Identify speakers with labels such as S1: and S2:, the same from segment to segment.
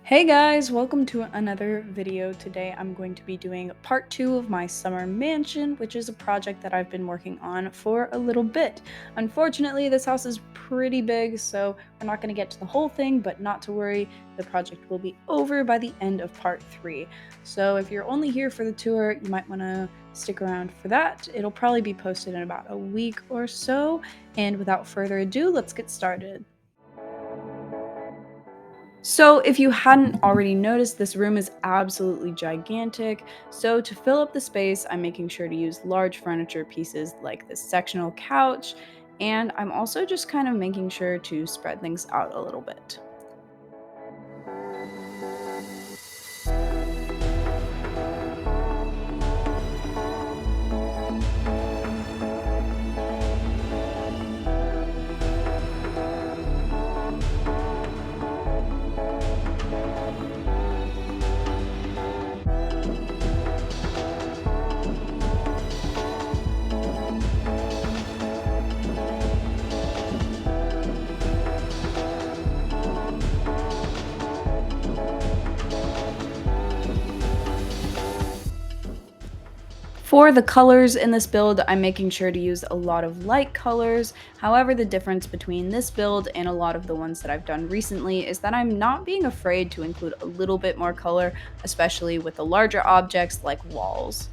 S1: Hey guys, welcome to another video. Today I'm going to be doing part 2 of my summer mansion, which is a project that I've been working on for a little bit. Unfortunately, this house is pretty big, so we're not going to get to the whole thing, but not to worry, the project will be over by the end of part 3. So if you're only here for the tour, you might want to stick around for that. It'll probably be posted in about a week or so, and without further ado, let's get started. So, if you hadn't already noticed, this room is absolutely gigantic. So, to fill up the space, I'm making sure to use large furniture pieces like this sectional couch, and I'm also just kind of making sure to spread things out a little bit. For the colors in this build, I'm making sure to use a lot of light colors. However, the difference between this build and a lot of the ones that I've done recently is that I'm not being afraid to include a little bit more color, especially with the larger objects like walls.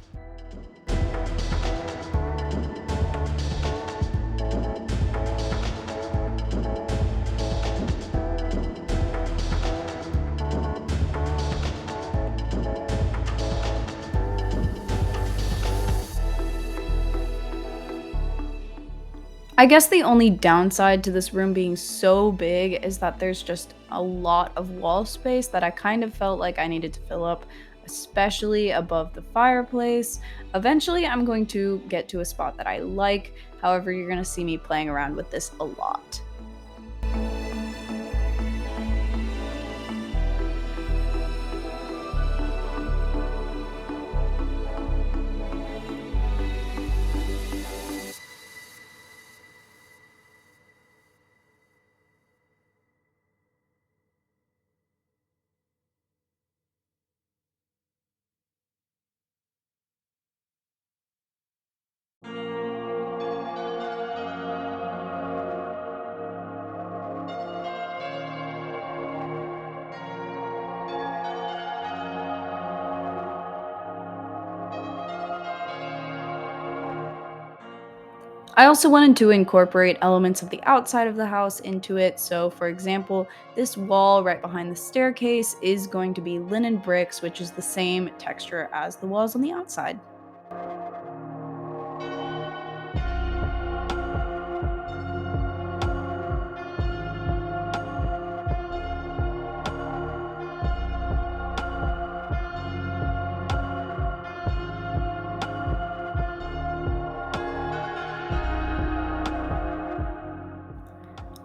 S1: I guess the only downside to this room being so big is that there's just a lot of wall space that I kind of felt like I needed to fill up, especially above the fireplace. Eventually, I'm going to get to a spot that I like. However, you're going to see me playing around with this a lot. I also wanted to incorporate elements of the outside of the house into it. So, for example, this wall right behind the staircase is going to be linen bricks, which is the same texture as the walls on the outside.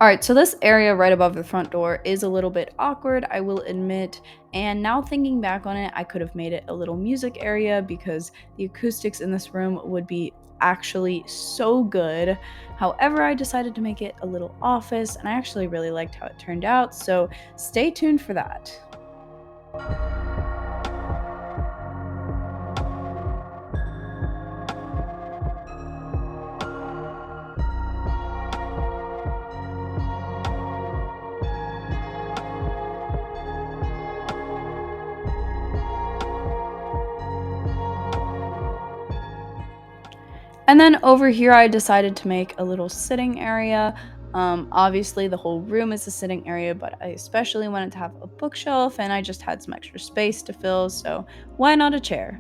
S1: Alright, so this area right above the front door is a little bit awkward, I will admit, and now thinking back on it, I could have made it a little music area because the acoustics in this room would be actually so good. However, I decided to make it a little office, and I actually really liked how it turned out, so stay tuned for that. And then over here, I decided to make a little sitting area. Obviously, the whole room is a sitting area, but I especially wanted to have a bookshelf, and I just had some extra space to fill, so why not a chair?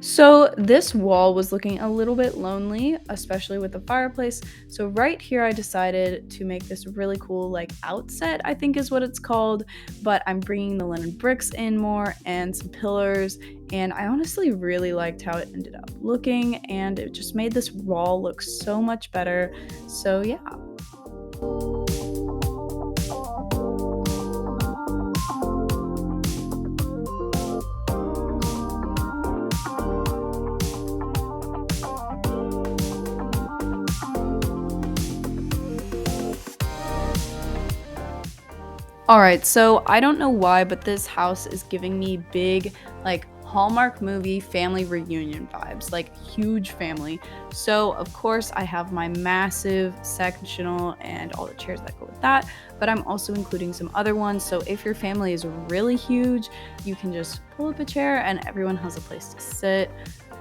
S1: So this wall was looking a little bit lonely, especially with the fireplace. So right here I decided to make this really cool like outset, I think is what it's called, but I'm bringing the linen bricks in more and some pillars, and I honestly really liked how it ended up looking and it just made this wall look so much better. So yeah. All right, so I don't know why, but this house is giving me big, like Hallmark movie family reunion vibes, like huge family. So, of course, I have my massive sectional and all the chairs that go with that, but I'm also including some other ones. So, if your family is really huge, you can just pull up a chair and everyone has a place to sit.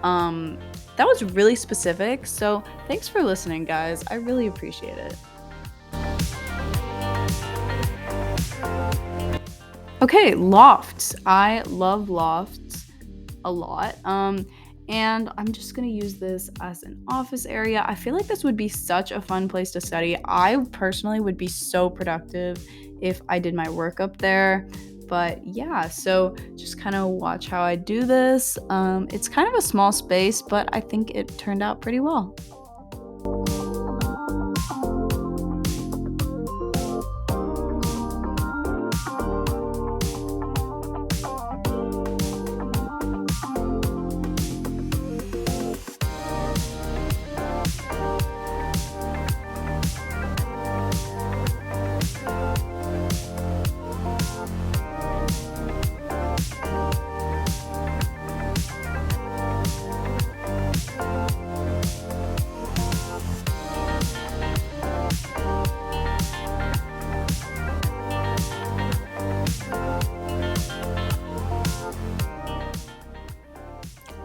S1: Um, that was really specific. So, thanks for listening, guys. I really appreciate it. Okay, lofts. I love lofts a lot. And I'm just gonna use this as an office area. I feel like this would be such a fun place to study. I personally would be so productive if I did my work up there. But yeah, so just kind of watch how I do this. It's kind of a small space, but I think it turned out pretty well.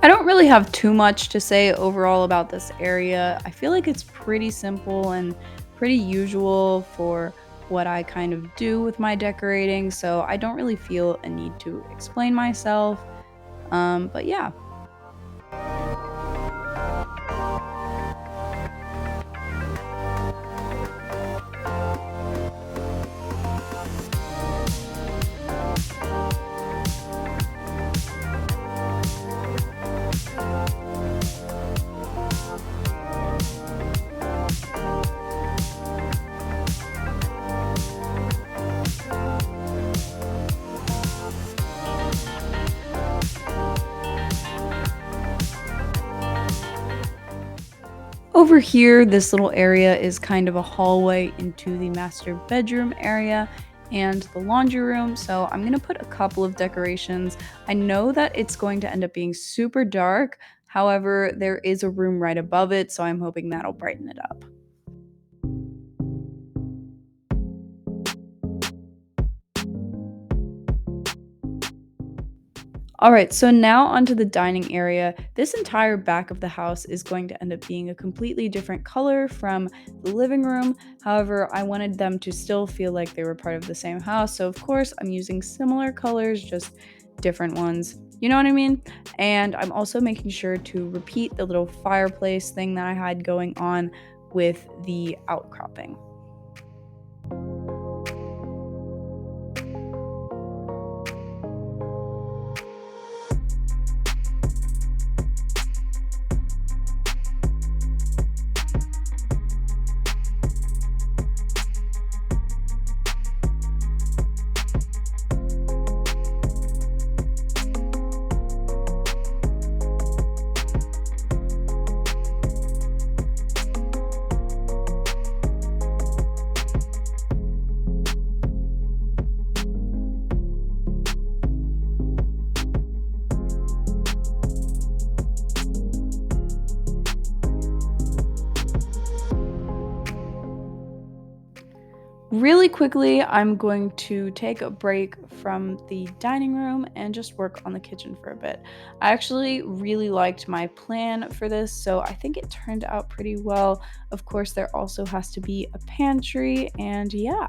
S1: I don't really have too much to say overall about this area. I feel like it's pretty simple and pretty usual for what I kind of do with my decorating, so I don't really feel a need to explain myself. But yeah. Over here, this little area is kind of a hallway into the master bedroom area and the laundry room. So I'm going to put a couple of decorations. I know that it's going to end up being super dark. However, there is a room right above it, so I'm hoping that'll brighten it up. All right, so now onto the dining area. This entire back of the house is going to end up being a completely different color from the living room. However, I wanted them to still feel like they were part of the same house. So, of course, I'm using similar colors, just different ones. You know what I mean? And I'm also making sure to repeat the little fireplace thing that I had going on with the outcropping. Really quickly, I'm going to take a break from the dining room and just work on the kitchen for a bit. I actually really liked my plan for this, so I think it turned out pretty well. Of course, there also has to be a pantry, and yeah.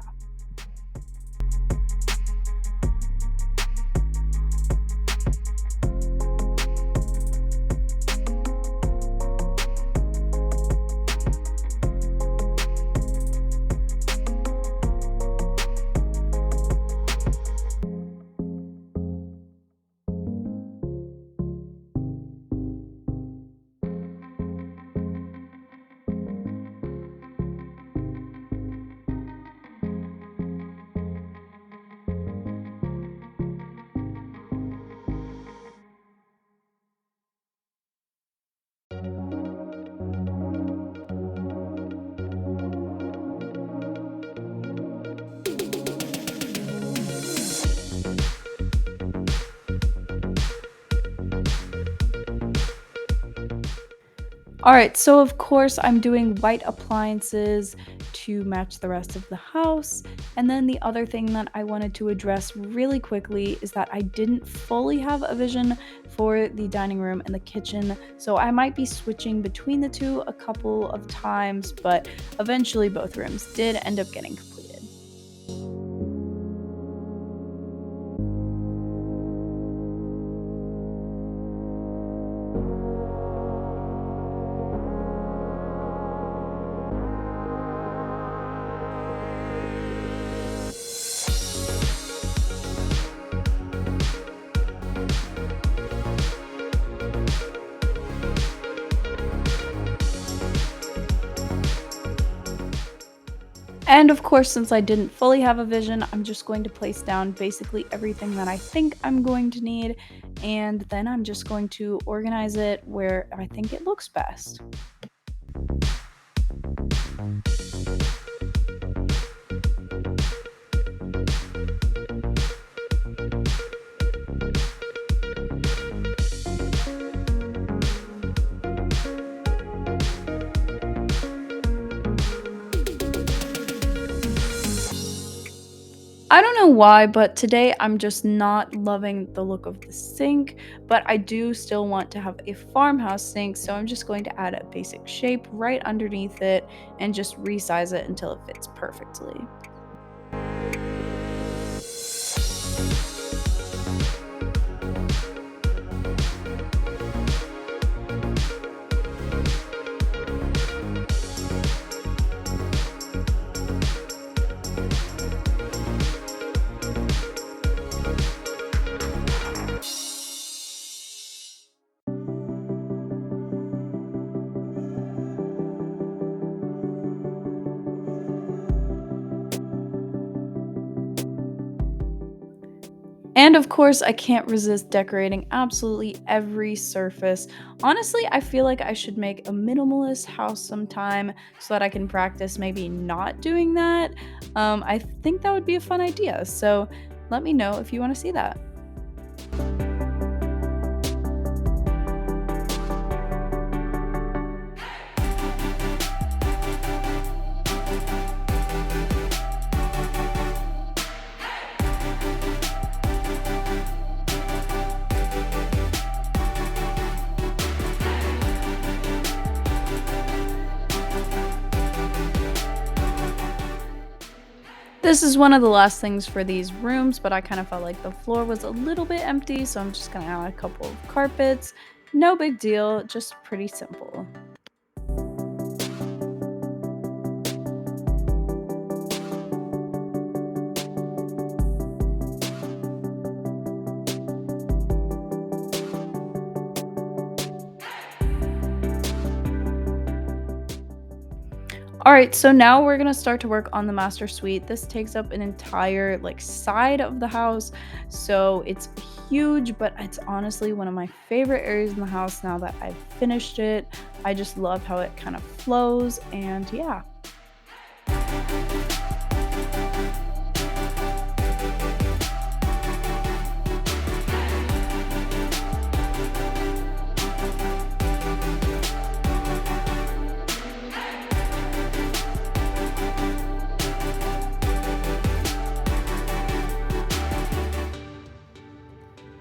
S1: All right, so of course, I'm doing white appliances to match the rest of the house. And then the other thing that I wanted to address really quickly is that I didn't fully have a vision for the dining room and the kitchen. So I might be switching between the two a couple of times, but eventually both rooms did end up getting completed. And of course, since I didn't fully have a vision, I'm just going to place down basically everything that I think I'm going to need, and then I'm just going to organize it where I think it looks best. I don't know why, but today I'm just not loving the look of the sink, but I do still want to have a farmhouse sink, so I'm just going to add a basic shape right underneath it and just resize it until it fits perfectly. And of course, I can't resist decorating absolutely every surface. Honestly, I feel like I should make a minimalist house sometime so that I can practice maybe not doing that. I think that would be a fun idea. So let me know if you want to see that. This is one of the last things for these rooms, but I kind of felt like the floor was a little bit empty, so I'm just gonna add a couple of carpets. No big deal, just pretty simple. All right, so now we're gonna start to work on the master suite. This takes up an entire like side of the house, so it's huge, but it's honestly one of my favorite areas in the house now that I've finished it. I just love how it kind of flows, and yeah.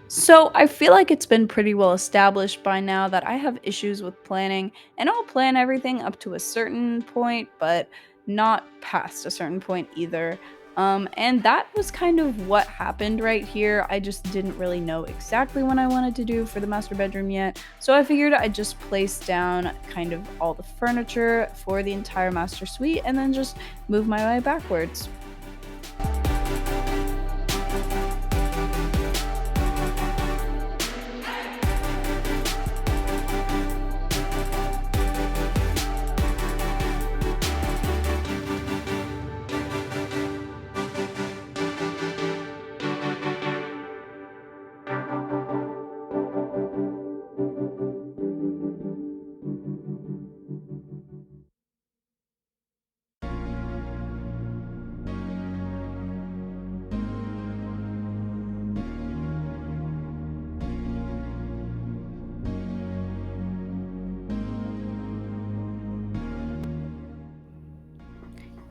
S1: So I feel like it's been pretty well established by now that I have issues with planning, and I'll plan everything up to a certain point, but not past a certain point either. And that was kind of what happened right here. I just didn't really know exactly what I wanted to do for the master bedroom yet, so I figured I'd just place down kind of all the furniture for the entire master suite and then just move my way backwards.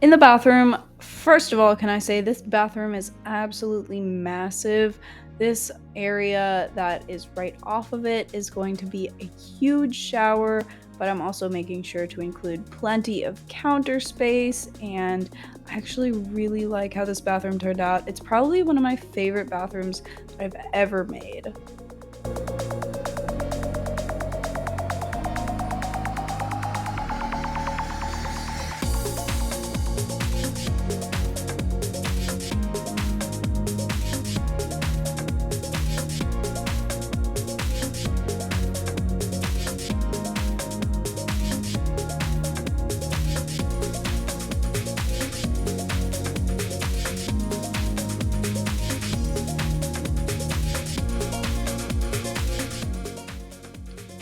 S1: In the bathroom, first of all, can I say this bathroom is absolutely massive. This area that is right off of it is going to be a huge shower, but I'm also making sure to include plenty of counter space, and I actually really like how this bathroom turned out. It's probably one of my favorite bathrooms that I've ever made.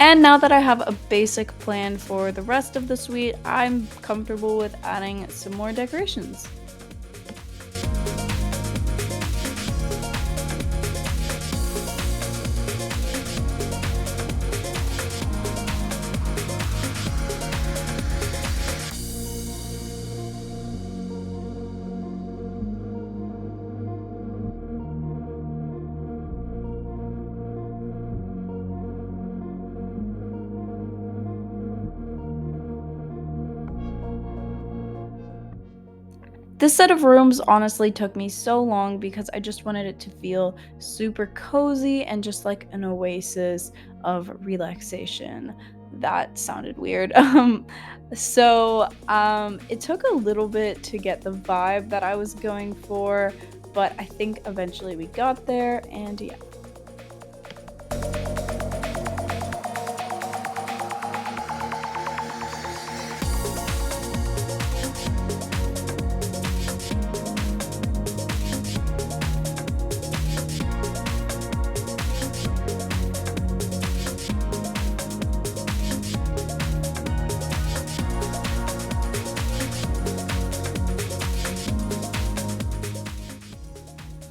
S1: And now that I have a basic plan for the rest of the suite, I'm comfortable with adding some more decorations. This set of rooms honestly took me so long because I just wanted it to feel super cozy and just like an oasis of relaxation. That sounded weird. It took a little bit to get the vibe that I was going for, but I think eventually we got there, and yeah.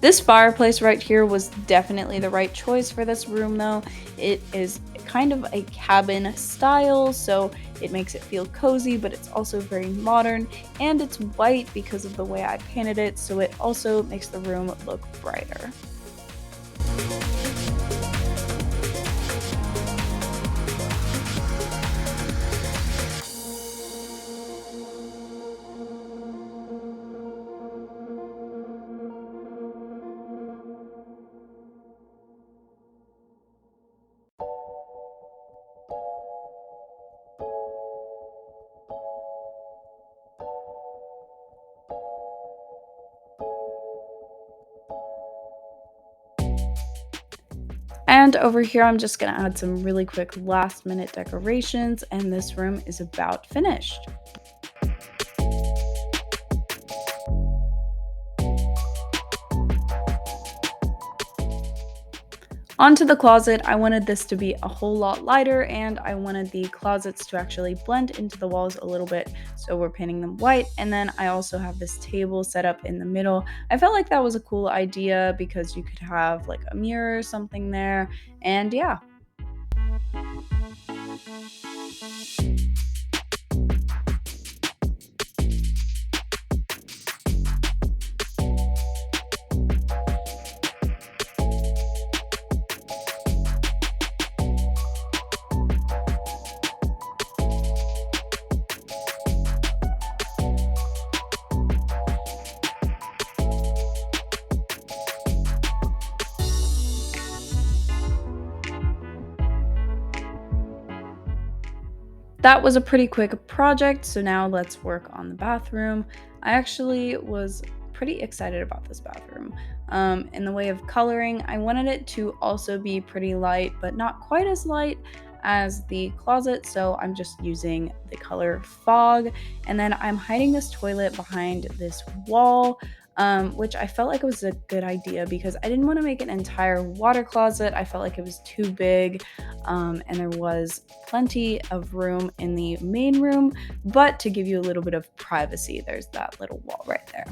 S1: This fireplace right here was definitely the right choice for this room though. It is kind of a cabin style, so it makes it feel cozy, but it's also very modern, and it's white because of the way I painted it, so it also makes the room look brighter. And over here, I'm just gonna add some really quick last minute decorations, and this room is about finished. Onto the closet, I wanted this to be a whole lot lighter, and I wanted the closets to actually blend into the walls a little bit, so we're painting them white. And then I also have this table set up in the middle. I felt like that was a cool idea because you could have like a mirror or something there, and yeah. That was a pretty quick project, so now let's work on the bathroom. I actually was pretty excited about this bathroom. In the way of coloring, I wanted it to also be pretty light, but not quite as light as the closet, so I'm just using the color Fog. And then I'm hiding this toilet behind this wall, which I felt like it was a good idea because I didn't want to make an entire water closet. I felt like it was too big, and there was plenty of room in the main room, but to give you a little bit of privacy, there's that little wall right there.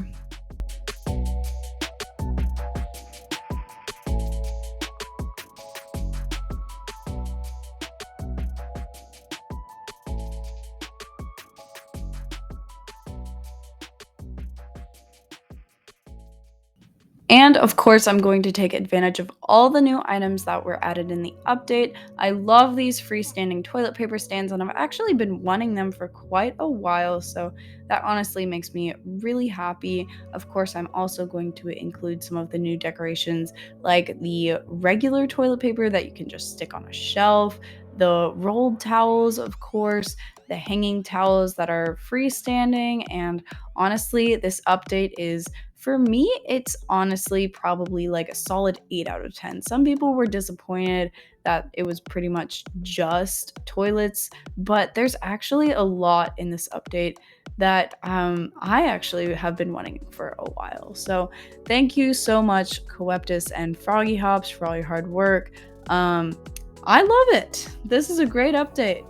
S1: And of course, I'm going to take advantage of all the new items that were added in the update. I love these freestanding toilet paper stands, and I've actually been wanting them for quite a while, so that honestly makes me really happy. Of course, I'm also going to include some of the new decorations, like the regular toilet paper that you can just stick on a shelf, the rolled towels, of course, the hanging towels that are freestanding, and honestly, this update is, for me, it's honestly probably like a solid 8 out of 10. Some people were disappointed that it was pretty much just toilets, but there's actually a lot in this update that I actually have been wanting for a while. So thank you so much, Coeptus and Froggy Hops, for all your hard work. Um, I love it. This is a great update.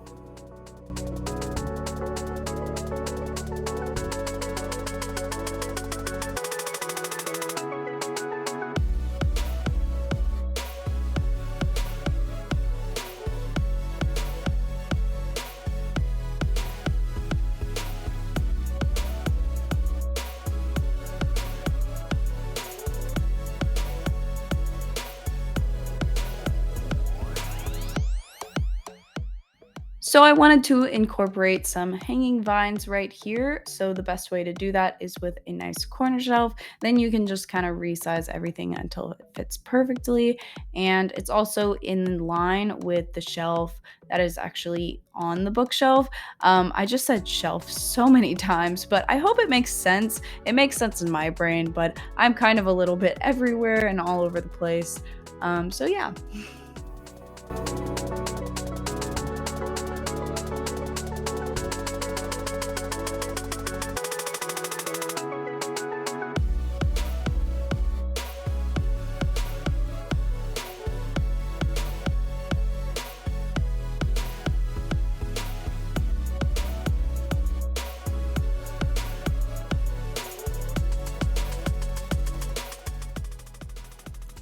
S1: So I wanted to incorporate some hanging vines right here. So the best way to do that is with a nice corner shelf. Then you can just kind of resize everything until it fits perfectly. And it's also in line with the shelf that is actually on the bookshelf. I just said shelf so many times, but I hope it makes sense. It makes sense in my brain, but I'm kind of a little bit everywhere and all over the place. So yeah.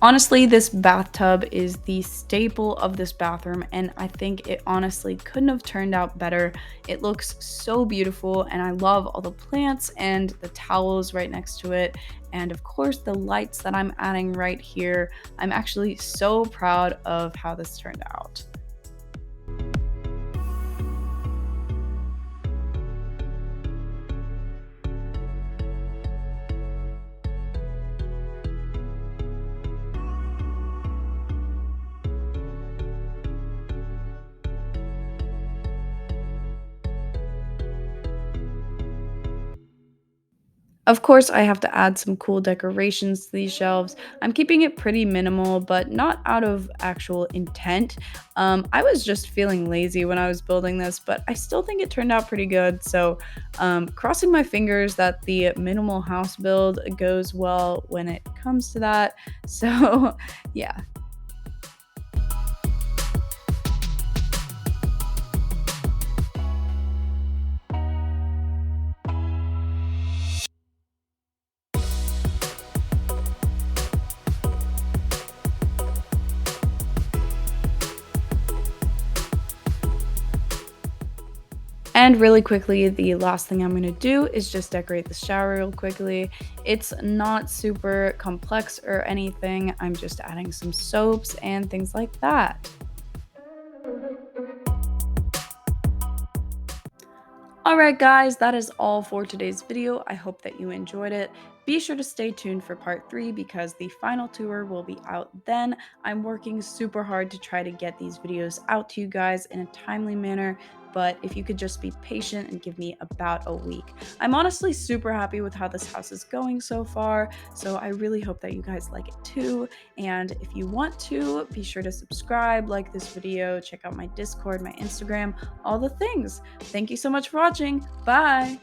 S1: Honestly, this bathtub is the staple of this bathroom, and I think it honestly couldn't have turned out better. It looks so beautiful, and I love all the plants and the towels right next to it, and of course, the lights that I'm adding right here. I'm actually so proud of how this turned out. Of course, I have to add some cool decorations to these shelves. I'm keeping it pretty minimal, but not out of actual intent. I was just feeling lazy when I was building this, but I still think it turned out pretty good. So, crossing my fingers that the minimal house build goes well when it comes to that. So, yeah. And really quickly, the last thing I'm going to do is just decorate the shower real quickly. It's not super complex or anything. I'm just adding some soaps and things like that. Alright guys, that is all for today's video. I hope that you enjoyed it. Be sure to stay tuned for part 3 because the final tour will be out then. I'm working super hard to try to get these videos out to you guys in a timely manner, but if you could just be patient and give me about a week. I'm honestly super happy with how this house is going so far, so I really hope that you guys like it too. And if you want to, be sure to subscribe, like this video, check out my Discord, my Instagram, all the things. Thank you so much for watching. Bye!